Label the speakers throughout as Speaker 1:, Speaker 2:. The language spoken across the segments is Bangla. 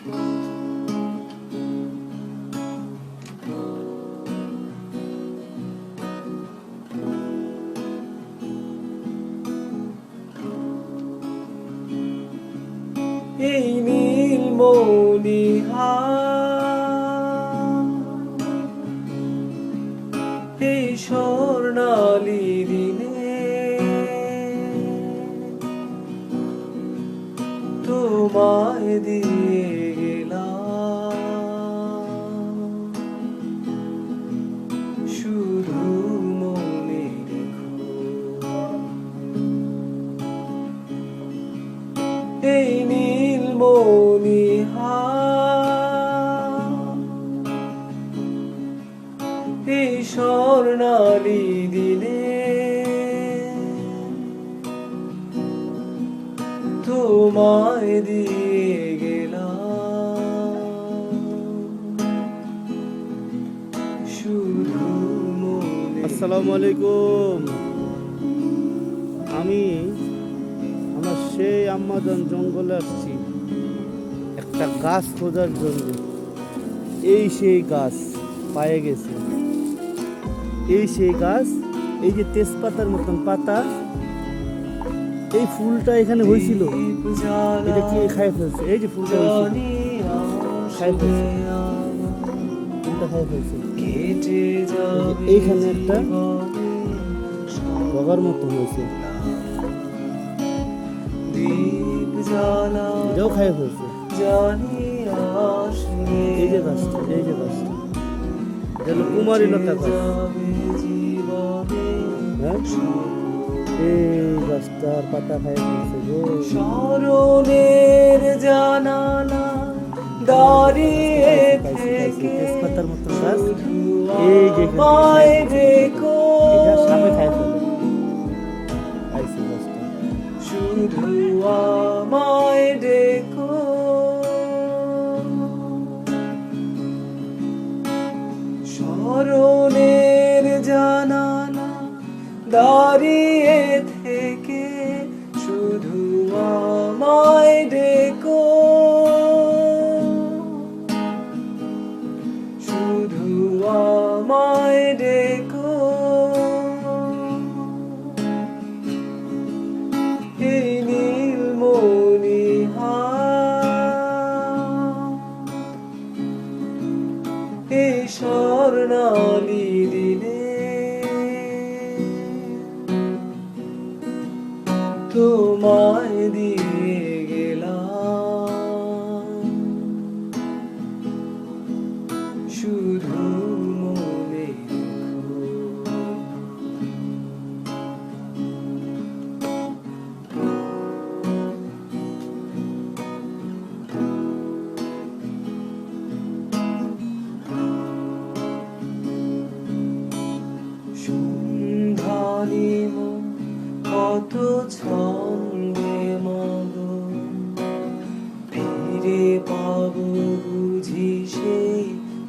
Speaker 1: এই নীলমণিহা এই স্বর্ণালী দিনে তোমায় দিয়ে গেলাম, শুধু মনে রেখো এই নীলমণিহা এই স্বর্ণালী দিনে তোমায় দিয়ে গেলাম, শুধু মনে।
Speaker 2: আসসালামু আলাইকুম। আমি আমার সেই আম্মাজান জঙ্গলে আসছি একটা গাছ খোঁজার জন্য। এই সেই গাছ পায়ে গেছে, এই সেই গাছ। এই যে তেজপাতার মতন পাতা, এই ফুলটা এখানে হয়েছিল, এটা কি খাই ফেলছে? এই যে ফুলটা খাই ফেলছে, ফুলটা খাই ফেলছে। এইখানে একটা বগার মতো হয়েছে, এটাও খাই ফেলছে। এই যে গাছটা, এই যে গাছটা, এটা হলো কুমারী লতা গাছ। হ্যাঁ, এই গাছটার পাতা খাই ফেলছে গো।
Speaker 1: স্মরণের জানালা দাঁড়িয়ে থেকে
Speaker 2: তেজপাতার মতন গাছ, এই যে
Speaker 1: দেখো
Speaker 2: এটা সামনে খাই ফেলে খাইছে গাছটা।
Speaker 1: শুধু আমায় দেখো, স্মরণের জানালা দাঁড়িয়ে থেকে শুধু আমায় দেখো, শুধু আমায় দেখো এই নীলমণিহা এই স্বর্ণালী দিনে তোমায় দিয়ে গেলাম, শুধু মনে রেখো। সন্ধানী মন কত ছন্দে মগন, ফিরে পাবো বুঝি সেই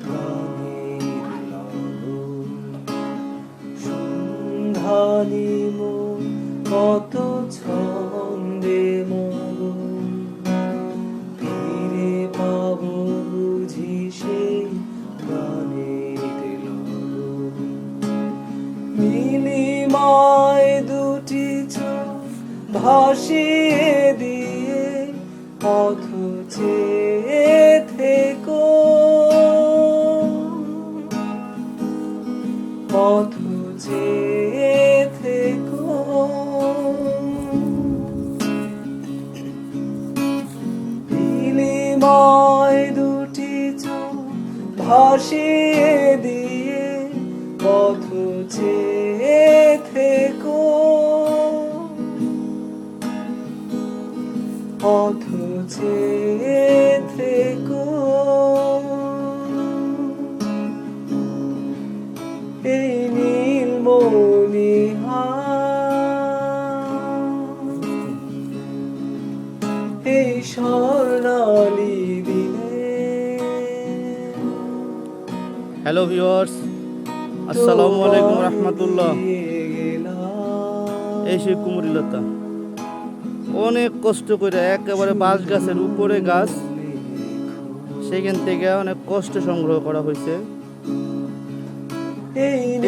Speaker 1: গানের লগন। সন্ধানী মন কত ছন্দে মগন, ফিরে পাবো বুঝি সেই গানের লগন। নীলিমায় দুটি চোখ ভাসিয়ে দিয়ে পথ চেয়ে থেকো, পথ চেয়ে থেকো নীলিমায় দুটি চোখ ভাসিয়ে দিয়ে পথ চেয়ে থেকো, পথ চেয়ে থেকো এই নীলমণিহা এই স্বর্ণালী দিনে।
Speaker 2: হ্যালো ভিউয়ার্স, আসসালামু আলাইকুম রহমতুল্লাহ। এই সেই কুমারী লতা, অনেক কষ্ট করে একেবারে বাঁশ গাছের উপরে গাছ, সেখান থেকে অনেক কষ্ট সংগ্রহ করা হয়েছে।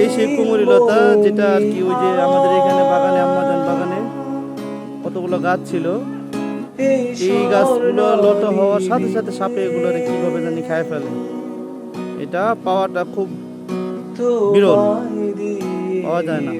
Speaker 2: এই সেই কুমুরি লতা, যেটা আর কি ওই যে আমাদের এখানে বাগানে, আম্মাজান বাগানে কতগুলো গাছ ছিল, এই গাছগুলো লতা হওয়ার সাথে সাথে সাপে এগুলোরে কিভাবে জানি খায় ফেলে। এটা পাওয়াটা খুব বিরল, পাওয়া যায় না।